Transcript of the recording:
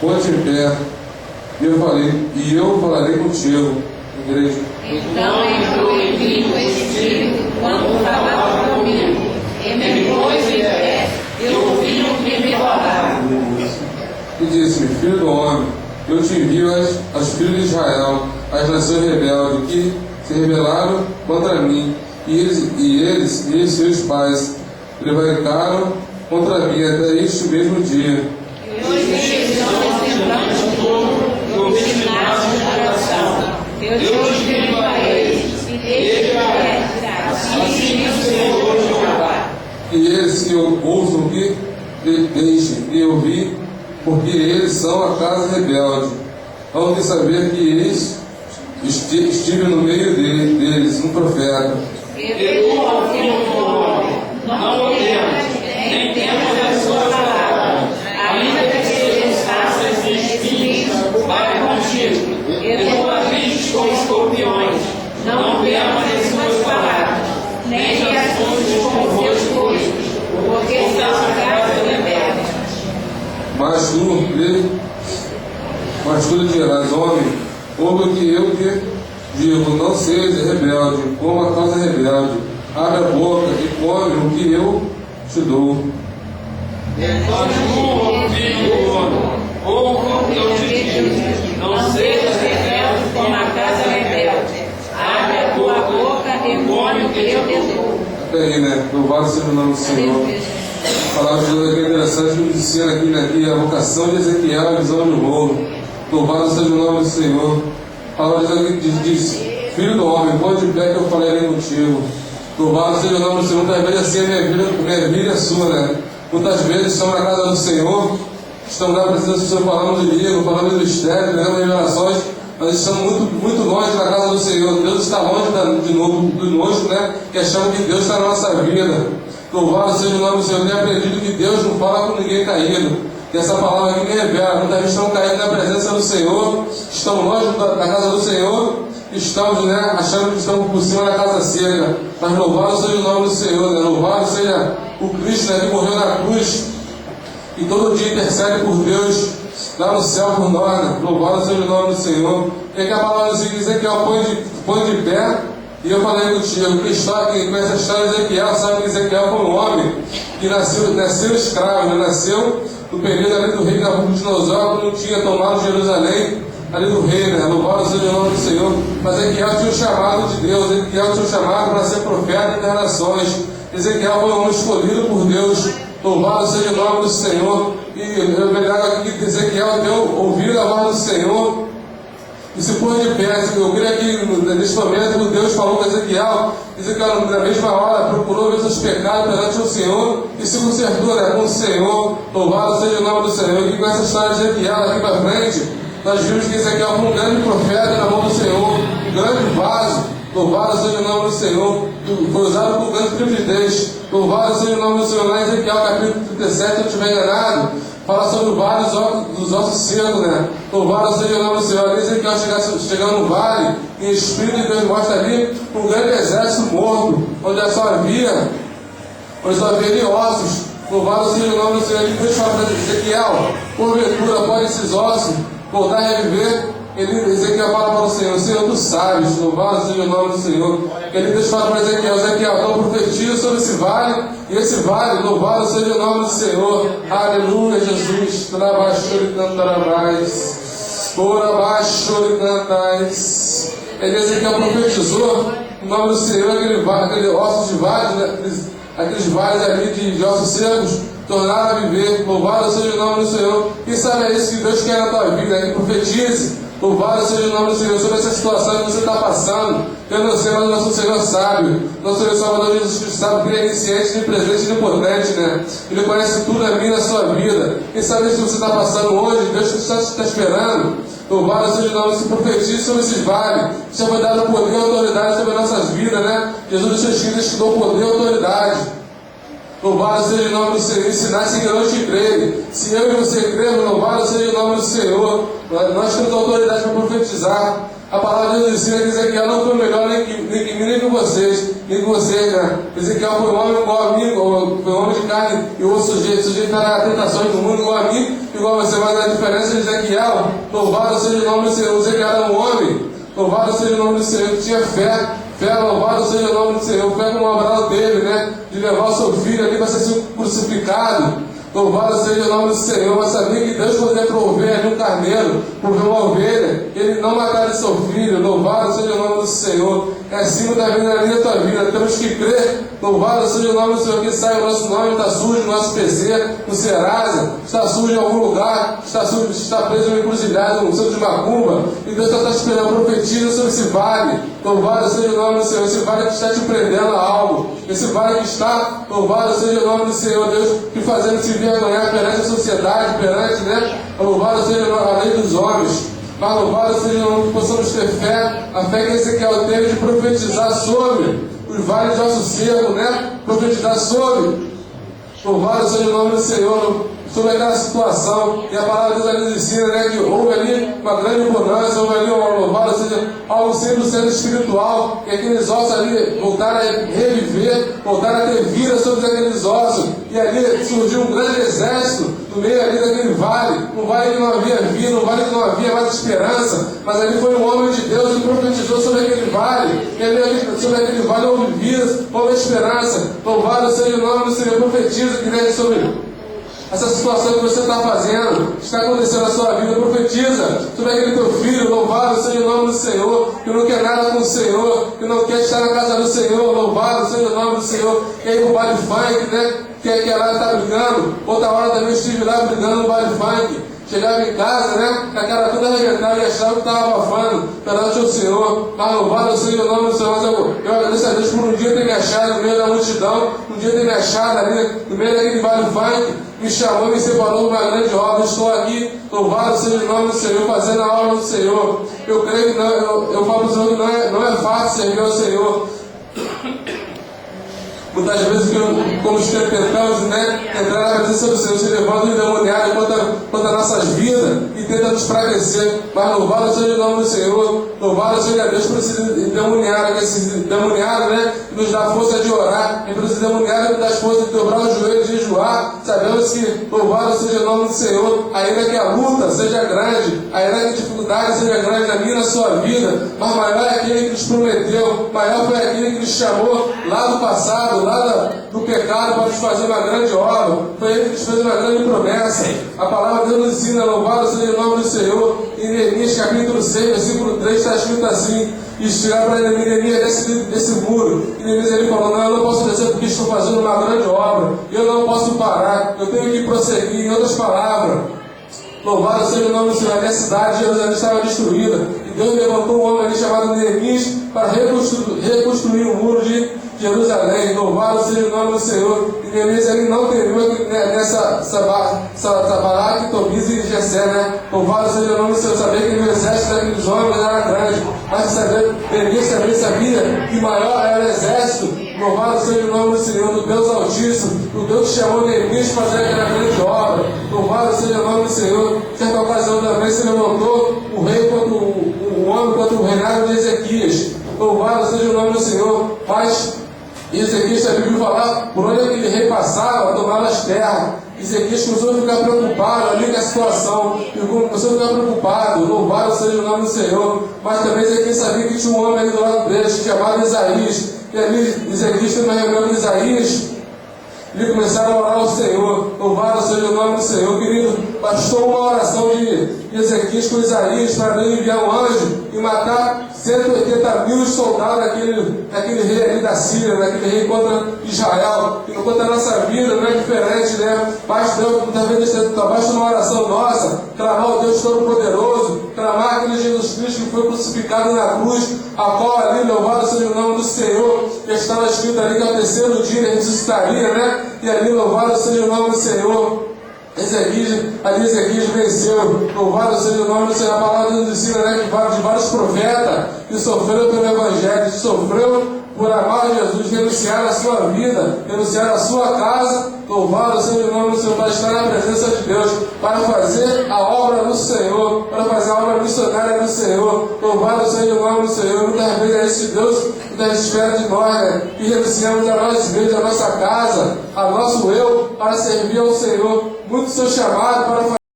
ponte em pé, e eu falarei contigo, igreja. Então entrou em mim o Espírito quando falava comigo, e me pôs em pé, e ouvi o que me falava. E disse-me: filho do homem, eu te envio aos filhos de Israel, às nações rebeldes, que se rebelaram contra mim, e eles seus pais prevaricaram contra mim até este mesmo dia. E os filhos não lembrando tudo, e obstinaram no coração. Eu digo a eles, e deixe assim diz o Senhor Jeová. E eles que ouçam que deixem de ouvir, porque eles são a casa rebelde. Hão de saber que estive no meio deles, um profeta. E tu, ó filho do homem, não o temas, nem temas as suas palavras, ainda que eles façam espinhos para contigo, e tu habites com escorpiões, não temas as suas palavras, nem te assustes com os seus custos, porque são a casa rebelde. Mas tu dirás: homem, ouve o que eu te digo, não seja rebelde, como a causa rebelde. Abre a boca e come o que eu te dou. Mas tu, filho do homem, ouve o que eu te digo, não seja rebelde como a casa rebelde. Abre a tua boca e come o que eu te dou. Até aí, né? Louvado seja o nome do Senhor. A palavra de Deus aqui é interessante, que nos ensina aqui, né, que a vocação de Ezequiel é a visão de novo. Louvado seja o nome do Senhor. A palavra de Deus diz: filho do homem, põe de pé que eu falarei contigo. Louvado seja o nome do Senhor. Muitas vezes assim minha vida é sua, né? Muitas vezes estamos na casa do Senhor, estamos na presença do Senhor, falando de livro, falando de mistério, pegando revelações, mas estamos muito longe da casa do Senhor. Deus está longe de nós, né? Que achamos que Deus está na nossa vida. Louvado seja o nome do Senhor. Eu tenho aprendido que Deus não fala com ninguém caído. E essa palavra aqui me revela. Muitas vezes estamos caídos na presença do Senhor, estamos longe da casa do Senhor, estamos, né, achando que estamos por cima da casa seca. Mas louvado seja o nome do Senhor, né? Louvado seja o Cristo, né, que morreu na cruz e todo dia intercede por Deus lá no céu por nós, né? Louvado seja o nome do Senhor. E aqui a palavra diz que põe de pé, e eu falei contigo. Quem conhece a história de Ezequiel sabe que Ezequiel foi um homem que nasceu escravo, né? Nasceu no período ali do rei Nabucodonosor, que não tinha tomado Jerusalém, ali do rei, né? Louvado seja o nome do Senhor. Mas Ezequiel tinha um chamado de Deus, Ezequiel tinha um chamado para ser profeta das nações. Ezequiel foi um homem escolhido por Deus. Louvado seja o nome do Senhor. E eu vejo aqui que Ezequiel deu ouvido a voz do Senhor e se pôs de pé. Eu creio que nesse momento Deus falou com Ezequiel. Ezequiel, na mesma hora, procurou ver seus pecados perante o Senhor e se consertou, né, com o Senhor. Louvado seja o nome do Senhor. E com essa história de Ezequiel aqui para frente, nós vimos que Ezequiel foi um grande profeta na mão do Senhor, um grande vaso. Louvado seja o nome do Senhor. Foi usado por grande tempo de Deus. Louvado seja o nome do Senhor. Lá em Ezequiel capítulo 37, se eu não estiver enganado, fala sobre o vale dos ossos secos, né? Louvado seja o nome do Senhor. Ali Ezequiel chegando no vale, em espírito de Deus mostra ali um grande exército morto, onde só havia ali ossos. Louvado seja o nome do Senhor. Ele Deus fala para Ezequiel: porventura pode esses ossos voltar a reviver? Ezequiel fala para o Senhor: Senhor, tu sabes. Louvado seja o nome do Senhor. Ele Deus fala para Ezequiel: Ezequiel, eu profetizo sobre esse vale, e esse vale, louvado seja o nome do Senhor. Aleluia, Jesus. Trabaixou e cantarás. Ora baixo e cantais. Ezequiel profetizou o nome do Senhor, aquele ossos de vale, né? Aqueles vales ali de ossos secos tornaram a viver. Louvado seja o nome do Senhor. Quem sabe é isso que Deus quer na tua vida, que profetize. Louvado seja o nome do Senhor sobre essa situação que você está passando. Eu não sei, mas o nosso Senhor sabe. Nosso Senhor Salvador Jesus Cristo sabe que Ele é onisciente, onipresente e onipotente, né? Ele conhece tudo a mim na sua vida. Quem sabe se você está passando hoje, Deus está esperando. Louvado seja o nome do Senhor. Profetize sobre esses vales. Já foi dado poder e autoridade sobre nossas vidas, né? Jesus nos seus filhos te deu poder e autoridade. Louvado seja o nome do Senhor. Ensinar se que eu te creio. Se eu e você cremos, louvado seja o nome do Senhor. Nós temos autoridade para profetizar. A palavra de Deus ensina que Ezequiel não foi melhor nem que mim, nem que vocês, né? Ezequiel foi um homem igual a mim, foi um homem de carne e outro sujeito a tentações do mundo igual a mim, igual a você. Mas a diferença de Ezequiel, louvado seja o nome do Senhor. Ezequiel era um homem, louvado seja o nome do Senhor, que tinha fé. Fé, louvado seja o nome do Senhor. Fé como Abraão teve, né? De levar o seu filho ali para ser crucificado. Louvado seja o nome do Senhor. Mas sabia que Deus poderia prover ali um carneiro, prover uma ovelha, ele não mataria seu filho. Louvado seja o nome do Senhor. É assim que está vindo na minha tua vida. Temos que crer. Louvado seja o nome do Senhor. Que sai o nosso nome, está sujo no nosso PC, no Serasa, está sujo em algum lugar, está sujo, está preso em uma encruzilhada, no centro de macumba. E Deus está esperando, profetiza sobre esse vale. Louvado seja o nome do Senhor. Esse vale que está te prendendo a algo. Esse vale que está, louvado seja o nome do Senhor, Deus, te fazendo se envergonhar perante a sociedade, perante, né? Louvado seja a lei dos homens. Mas louvado seja o nome que possamos ter fé, a fé que Ezequiel teve de profetizar sobre os vales de osso seco, né? Profetizar sobre. Louvado seja o nome do Senhor, sobre aquela situação. E a palavra de Deus ali ensina, né? Que houve ali uma grande mudança, houve ali um louvado seja algo 100% espiritual, que aqueles ossos ali voltaram a reviver, voltaram a ter vida sobre aqueles ossos. E ali surgiu um grande exército no meio ali daquele vale, um vale que não havia vida, um vale que não havia mais esperança, mas ali foi um homem de Deus que profetizou sobre aquele vale, e ali sobre aquele vale houve vida, houve esperança. Louvado seja o nome do Senhor. Profetiza que vem sobre essa situação que você está fazendo, está acontecendo na sua vida. Profetiza sobre aquele teu filho. Louvado seja o nome do Senhor, que não quer nada com o Senhor, que não quer estar na casa do Senhor. Louvado seja o nome do Senhor. E aí o baile funk, né? Que lá está brigando. Outra hora também estive lá brigando no baile funk. Chegava em casa, né? Com a cara toda arrebentada e achava que estava abafando perante o Senhor. Mas louvado seja o nome do Senhor. Mas eu agradeço a Deus por um dia ter me achado no meio da multidão, um dia ter me achado ali no meio daquele vale funk, me chamou, me separou de uma grande obra. Estou aqui, louvado seja o nome do Senhor, fazendo a obra do Senhor. Eu creio que não, eu falo para o Senhor que não é fácil servir ao Senhor. Muitas vezes, como os tentamos, né, entrar na presença do Senhor, se levando o endemoniado contra as nossas vidas e tenta nos enfraquecer. Mas louvado seja o nome do Senhor, louvado seja Deus por esse endemoniado, que esse endemoniado, né, nos dá força de orar, e por esse endemoniado nos dá força de dobrar os joelhos e jejuar. Sabemos que louvado seja o nome do Senhor, ainda que a luta seja grande, ainda que a dificuldade seja grande na minha e na sua vida, mas maior é aquele que nos prometeu, maior foi aquele que nos chamou lá do passado, lá do pecado, para nos fazer uma grande obra. Foi ele que nos fez uma grande promessa. A palavra de Deus nos ensina, louvado seja o nome do Senhor. Em Neemias capítulo 6, versículo 3, está escrito assim: e chegar para Neemias desse muro. E Neemias ele falou: não, eu não posso descer porque estou fazendo uma grande obra, eu não posso parar, eu tenho que prosseguir. Em outras palavras, louvado seja o nome do Senhor. A minha cidade de Jerusalém estava destruída, e Deus levantou um homem ali chamado Neemias para reconstruir o muro de Jerusalém. Louvado seja o nome do Senhor. E Neemias ele não terminou nessa Baraque, Tobias e Gessé, né? Louvado seja o nome do Senhor. Sabia que o exército daqueles homens era grande, mas Neemias também sabia que maior era o exército. Louvado seja o nome do Senhor, do Deus Altíssimo, do Deus que chamou Neemias para fazer aquela grande obra. Louvado seja o nome do Senhor. Certa ocasião também se levantou o rei contra o homem contra o reinado de Ezequias. Louvado seja o nome do Senhor. Mas Ezequias também viu falar por onde aquele rei passava, tomava as terras. Ezequias começou a ficar preocupado ali com a situação, começou a ficar preocupado. Louvado seja o nome do Senhor. Mas também Ezequias sabia que tinha um homem ali do lado dele, chamado Isaías. E ali Ezequias foi na reunião de Isaías, e começaram a orar ao Senhor. Louvado seja o nome do Senhor. Querido, bastou uma oração de Ezequias com Isaías para Deus enviar um anjo e matar 180 mil soldados daquele rei ali da Síria, daquele rei contra Israel. E contra a nossa vida não é diferente, né? Basta uma oração nossa, clamar ao Deus Todo-Poderoso, clamar aquele Jesus Cristo que foi crucificado na cruz, a qual ali, louvado seja o nome do Senhor, que estava escrito ali que ao terceiro dia ele ressuscitaria, né? E ali, louvado seja o nome do Senhor. Ezequias venceu. Louvado seja o nome do Senhor. A palavra nos ensina, né, de vários profetas que sofreram pelo Evangelho, que sofreu por amar Jesus, renunciar a sua vida, renunciar a sua casa. Louvado seja o nome do Senhor, para estar na presença de Deus, para fazer a obra do Senhor, para fazer a obra missionária do Senhor. Louvado seja o nome do Senhor. Muitas vezes é esse Deus que espera de nós, né? Que renunciamos a nós mesmos, a nossa casa, a nosso eu, para servir ao Senhor. Muito seu chamado para fazer